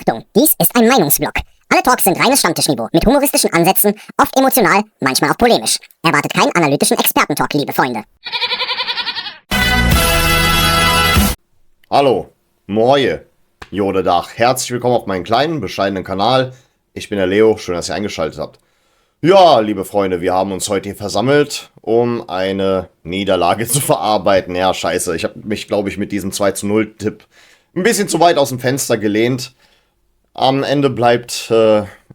Achtung, dies ist ein Meinungsblock. Alle Talks sind reines Stammtischniveau, mit humoristischen Ansätzen, oft emotional, manchmal auch polemisch. Erwartet keinen analytischen Expertentalk, liebe Freunde. Hallo, moje, Jodedach. Herzlich willkommen auf meinen kleinen, bescheidenen Kanal. Ich bin der Leo, schön, dass ihr eingeschaltet habt. Ja, liebe Freunde, wir haben uns heute hier versammelt, um eine Niederlage zu verarbeiten. Ja, scheiße, ich habe mich, glaube ich, mit diesem 2:0-Tipp ein bisschen zu weit aus dem Fenster gelehnt. Am Ende bleibt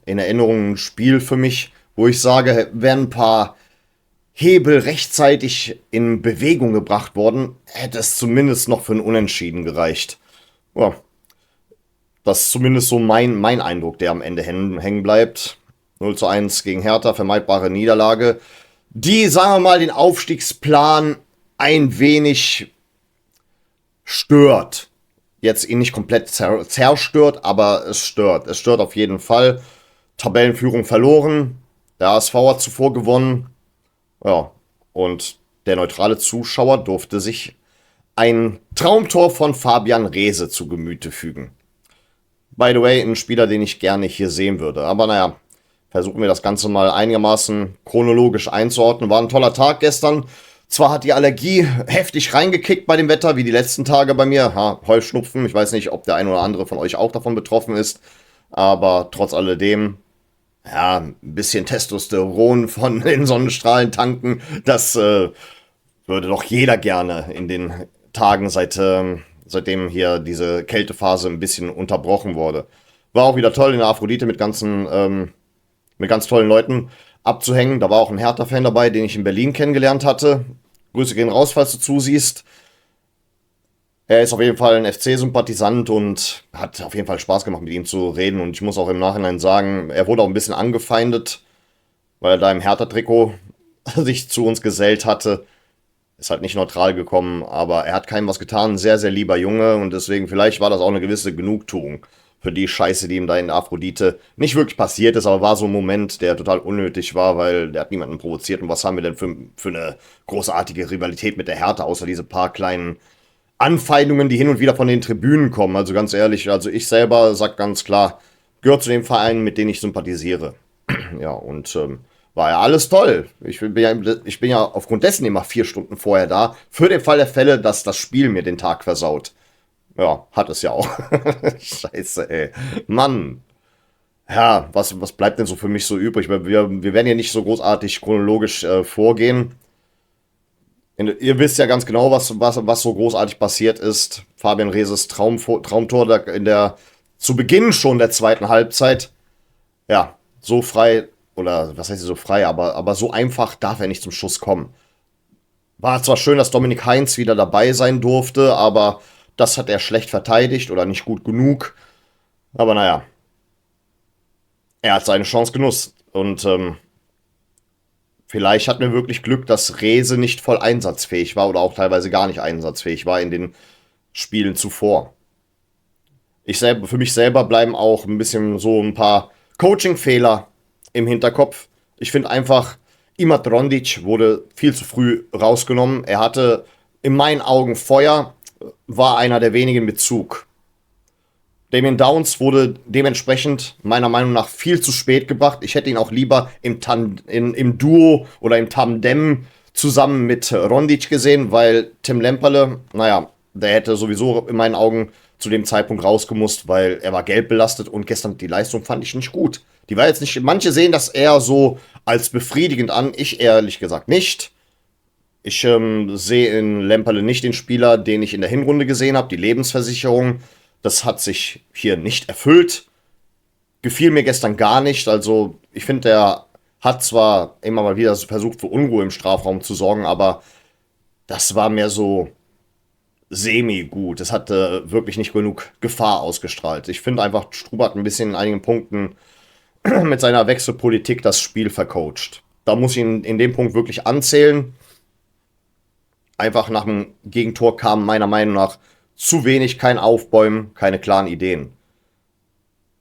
in Erinnerung ein Spiel für mich, wo ich sage, wären ein paar Hebel rechtzeitig in Bewegung gebracht worden, hätte es zumindest noch für ein Unentschieden gereicht. Ja, das ist zumindest so mein Eindruck, der am Ende hängen bleibt. 0:1 gegen Hertha, vermeidbare Niederlage, die, sagen wir mal, den Aufstiegsplan ein wenig stört. Jetzt ihn nicht komplett zerstört, aber es stört. Es stört auf jeden Fall. Tabellenführung verloren. Der HSV hat zuvor gewonnen. Ja, und der neutrale Zuschauer durfte sich ein Traumtor von Fabian Reese zu Gemüte fügen. By the way, ein Spieler, den ich gerne hier sehen würde. Aber naja, versuchen wir das Ganze mal einigermaßen chronologisch einzuordnen. War ein toller Tag gestern. Zwar hat die Allergie heftig reingekickt bei dem Wetter, wie die letzten Tage bei mir. Heuschnupfen, ich weiß nicht, ob der ein oder andere von euch auch davon betroffen ist. Aber trotz alledem, ja, ein bisschen Testosteron von den Sonnenstrahlen tanken, das würde doch jeder gerne in den Tagen, seitdem hier diese Kältephase ein bisschen unterbrochen wurde. War auch wieder toll in der Aphrodite mit ganz tollen Leuten abzuhängen. Da war auch ein Hertha-Fan dabei, den ich in Berlin kennengelernt hatte. Grüße gehen raus, falls du zusiehst. Er ist auf jeden Fall ein FC-Sympathisant und hat auf jeden Fall Spaß gemacht, mit ihm zu reden. Und ich muss auch im Nachhinein sagen, er wurde auch ein bisschen angefeindet, weil er da im Hertha-Trikot sich zu uns gesellt hatte. Ist halt nicht neutral gekommen, aber er hat keinem was getan. Ein sehr, sehr lieber Junge und deswegen, vielleicht war das auch eine gewisse Genugtuung für die Scheiße, die ihm da in der Aphrodite nicht wirklich passiert ist, aber war so ein Moment, der total unnötig war, weil der hat niemanden provoziert. Und was haben wir denn für eine großartige Rivalität mit der Hertha, außer diese paar kleinen Anfeindungen, die hin und wieder von den Tribünen kommen. Also ganz ehrlich, also ich selber sag ganz klar, gehört zu den Vereinen, mit denen ich sympathisiere. Ja, und war ja alles toll. Ich bin ja aufgrund dessen immer 4 Stunden vorher da, für den Fall der Fälle, dass das Spiel mir den Tag versaut. Ja, hat es ja auch. Scheiße, ey. Mann. Ja, was bleibt denn so für mich so übrig? Wir werden ja nicht so großartig chronologisch vorgehen. Ihr wisst ja ganz genau, was so großartig passiert ist. Fabian Reeses Traumtor zu Beginn schon der zweiten Halbzeit. Ja, so frei, oder was heißt so frei, aber so einfach darf er nicht zum Schuss kommen. War zwar schön, dass Dominik Heinz wieder dabei sein durfte, aber das hat er schlecht verteidigt oder nicht gut genug. Aber naja, er hat seine Chance genutzt. Und vielleicht hatten wir wirklich Glück, dass Reese nicht voll einsatzfähig war oder auch teilweise gar nicht einsatzfähig war in den Spielen zuvor. Für mich selber bleiben auch ein bisschen so ein paar Coaching-Fehler im Hinterkopf. Ich finde einfach, Imad Rondic wurde viel zu früh rausgenommen. Er hatte in meinen Augen Feuer, war einer der wenigen mit Zug. Damien Downs wurde dementsprechend meiner Meinung nach viel zu spät gebracht. Ich hätte ihn auch lieber im Duo oder im Tandem zusammen mit Rondic gesehen, weil Tim Lemperle, naja, der hätte sowieso in meinen Augen zu dem Zeitpunkt rausgemusst, weil er war gelb belastet und gestern die Leistung fand ich nicht gut. Die war jetzt nicht, manche sehen das eher so als befriedigend an, ich ehrlich gesagt nicht. Ich sehe in Lemperle nicht den Spieler, den ich in der Hinrunde gesehen habe, die Lebensversicherung. Das hat sich hier nicht erfüllt. Gefiel mir gestern gar nicht. Also ich finde, er hat zwar immer mal wieder versucht, für Unruhe im Strafraum zu sorgen, aber das war mehr so semi-gut. Es hatte wirklich nicht genug Gefahr ausgestrahlt. Ich finde einfach, Struber hat ein bisschen in einigen Punkten mit seiner Wechselpolitik das Spiel vercoacht. Da muss ich ihn in dem Punkt wirklich anzählen. Einfach nach dem Gegentor kam meiner Meinung nach zu wenig, kein Aufbäumen, keine klaren Ideen.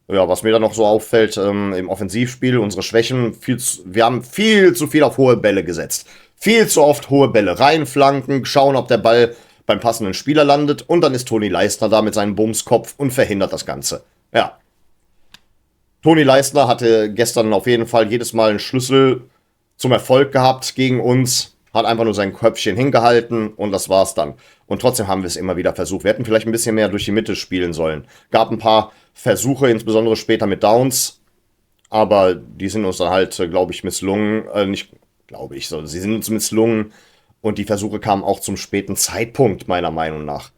Ja, was mir dann noch so auffällt im Offensivspiel, unsere Schwächen, wir haben viel zu viel auf hohe Bälle gesetzt. Viel zu oft hohe Bälle reinflanken, schauen, ob der Ball beim passenden Spieler landet und dann ist Toni Leistner da mit seinem Bumskopf und verhindert das Ganze. Ja, Toni Leistner hatte gestern auf jeden Fall jedes Mal einen Schlüssel zum Erfolg gehabt gegen uns, hat einfach nur sein Köpfchen hingehalten und das war's dann. Und trotzdem haben wir es immer wieder versucht. Wir hätten vielleicht ein bisschen mehr durch die Mitte spielen sollen. Gab ein paar Versuche, insbesondere später mit Downs, aber die sind uns dann halt, glaube ich, misslungen. Nicht, glaube ich, so. Sie sind uns misslungen und die Versuche kamen auch zum späten Zeitpunkt, meiner Meinung nach.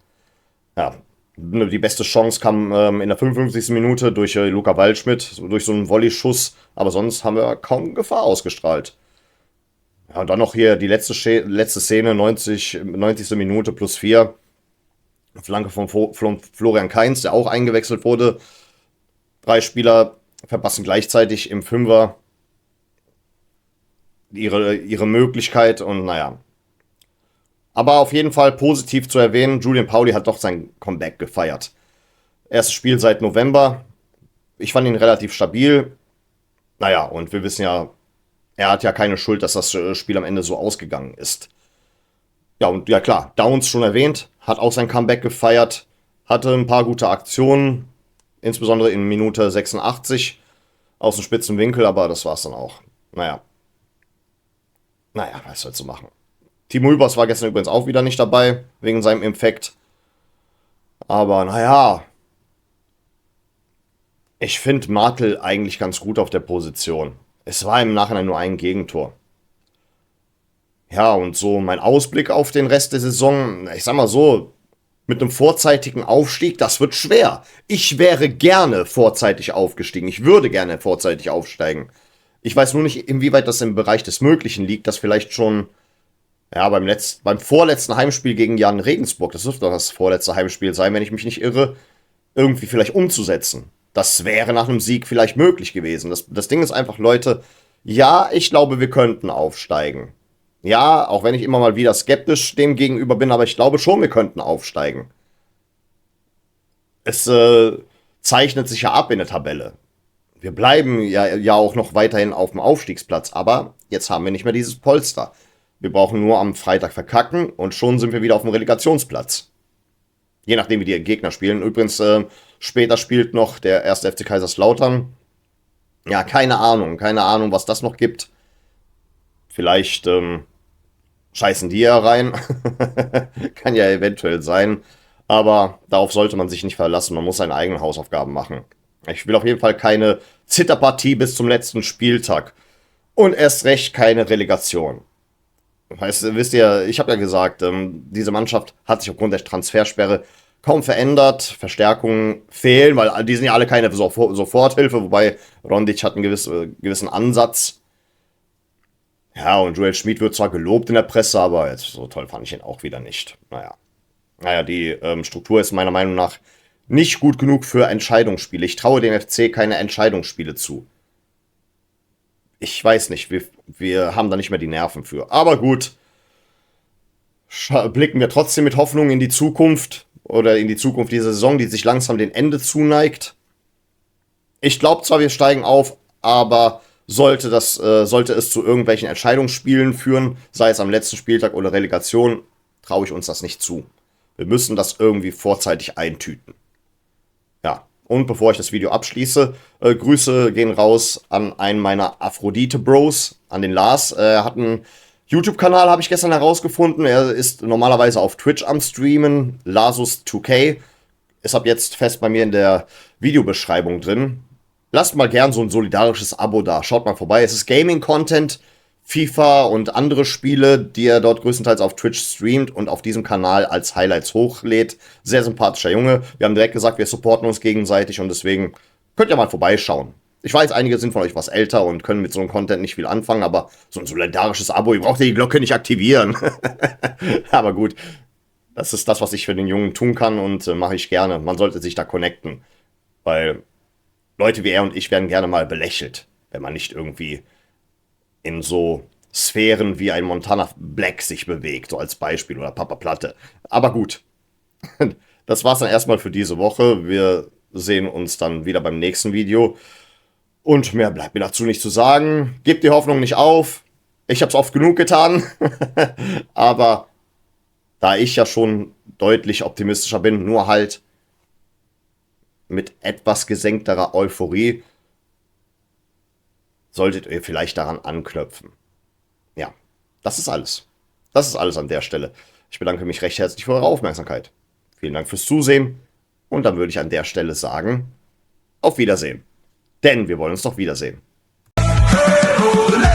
Ja, die beste Chance kam in der 55. Minute durch Luca Waldschmidt, durch so einen Volley-Schuss, aber sonst haben wir kaum Gefahr ausgestrahlt. Ja, und dann noch hier die letzte Szene, 90. Minute plus 4. Flanke von Florian Kainz, der auch eingewechselt wurde. 3 Spieler verpassen gleichzeitig im Fünfer ihre Möglichkeit und naja. Aber auf jeden Fall positiv zu erwähnen, Julian Pauli hat doch sein Comeback gefeiert. Erstes Spiel seit November. Ich fand ihn relativ stabil. Naja, und wir wissen ja, er hat ja keine Schuld, dass das Spiel am Ende so ausgegangen ist. Ja, und ja klar, Downs schon erwähnt, hat auch sein Comeback gefeiert, hatte ein paar gute Aktionen, insbesondere in Minute 86 aus dem spitzen Winkel, aber das war's dann auch. Naja, was sollst du machen? Timo Hübers war gestern übrigens auch wieder nicht dabei, wegen seinem Infekt. Aber naja, ich finde Martel eigentlich ganz gut auf der Position. Es war im Nachhinein nur ein Gegentor. Ja, und so mein Ausblick auf den Rest der Saison, ich sag mal so, mit einem vorzeitigen Aufstieg, das wird schwer. Ich wäre gerne vorzeitig aufgestiegen. Ich würde gerne vorzeitig aufsteigen. Ich weiß nur nicht, inwieweit das im Bereich des Möglichen liegt, dass vielleicht schon, ja, beim vorletzten Heimspiel gegen Jan Regensburg, das dürfte doch das vorletzte Heimspiel sein, wenn ich mich nicht irre, irgendwie vielleicht umzusetzen. Das wäre nach einem Sieg vielleicht möglich gewesen. Das Ding ist einfach, Leute, ja, ich glaube, wir könnten aufsteigen. Ja, auch wenn ich immer mal wieder skeptisch dem gegenüber bin, aber ich glaube schon, wir könnten aufsteigen. Es zeichnet sich ja ab in der Tabelle. Wir bleiben ja auch noch weiterhin auf dem Aufstiegsplatz, aber jetzt haben wir nicht mehr dieses Polster. Wir brauchen nur am Freitag verkacken und schon sind wir wieder auf dem Relegationsplatz. Je nachdem, wie die Gegner spielen. Übrigens, später spielt noch der 1. FC Kaiserslautern. Ja, keine Ahnung, was das noch gibt. Vielleicht scheißen die ja rein. Kann ja eventuell sein. Aber darauf sollte man sich nicht verlassen. Man muss seine eigenen Hausaufgaben machen. Ich will auf jeden Fall keine Zitterpartie bis zum letzten Spieltag. Und erst recht keine Relegation. Wisst ihr, ich habe ja gesagt, diese Mannschaft hat sich aufgrund der Transfersperre kaum verändert. Verstärkungen fehlen, weil die sind ja alle keine Soforthilfe, wobei Rondic hat einen gewissen Ansatz. Ja, und Joel Schmid wird zwar gelobt in der Presse, aber jetzt so toll fand ich ihn auch wieder nicht. Naja, die Struktur ist meiner Meinung nach nicht gut genug für Entscheidungsspiele. Ich traue dem FC keine Entscheidungsspiele zu. Ich weiß nicht, wir haben da nicht mehr die Nerven für. Aber gut, blicken wir trotzdem mit Hoffnung in die Zukunft oder in die Zukunft dieser Saison, die sich langsam dem Ende zuneigt. Ich glaube zwar, wir steigen auf, aber sollte es zu irgendwelchen Entscheidungsspielen führen, sei es am letzten Spieltag oder Relegation, traue ich uns das nicht zu. Wir müssen das irgendwie vorzeitig eintüten. Ja, und bevor ich das Video abschließe, Grüße gehen raus an einen meiner Aphrodite-Bros, an den Lars. Er hat einen YouTube-Kanal, habe ich gestern herausgefunden. Er ist normalerweise auf Twitch am Streamen. Lasus2K ist ab jetzt fest bei mir in der Videobeschreibung drin. Lasst mal gern so ein solidarisches Abo da. Schaut mal vorbei. Es ist Gaming-Content, FIFA und andere Spiele, die er dort größtenteils auf Twitch streamt und auf diesem Kanal als Highlights hochlädt. Sehr sympathischer Junge. Wir haben direkt gesagt, wir supporten uns gegenseitig und deswegen könnt ihr mal vorbeischauen. Ich weiß, einige sind von euch was älter und können mit so einem Content nicht viel anfangen, aber so ein solidarisches Abo, ihr braucht ja die Glocke nicht aktivieren. Aber gut, das ist das, was ich für den Jungen tun kann und mache ich gerne. Man sollte sich da connecten, weil Leute wie er und ich werden gerne mal belächelt, wenn man nicht irgendwie in so Sphären wie ein Montana Black sich bewegt, so als Beispiel, oder Papa Platte. Aber gut, das war's dann erstmal für diese Woche. Wir sehen uns dann wieder beim nächsten Video. Und mehr bleibt mir dazu nicht zu sagen. Gebt die Hoffnung nicht auf. Ich habe es oft genug getan. Aber da ich ja schon deutlich optimistischer bin, nur halt mit etwas gesenkterer Euphorie, solltet ihr vielleicht daran anknüpfen. Ja, das ist alles. Das ist alles an der Stelle. Ich bedanke mich recht herzlich für eure Aufmerksamkeit. Vielen Dank fürs Zusehen. Und dann würde ich an der Stelle sagen, auf Wiedersehen. Denn wir wollen uns doch wiedersehen. Hey,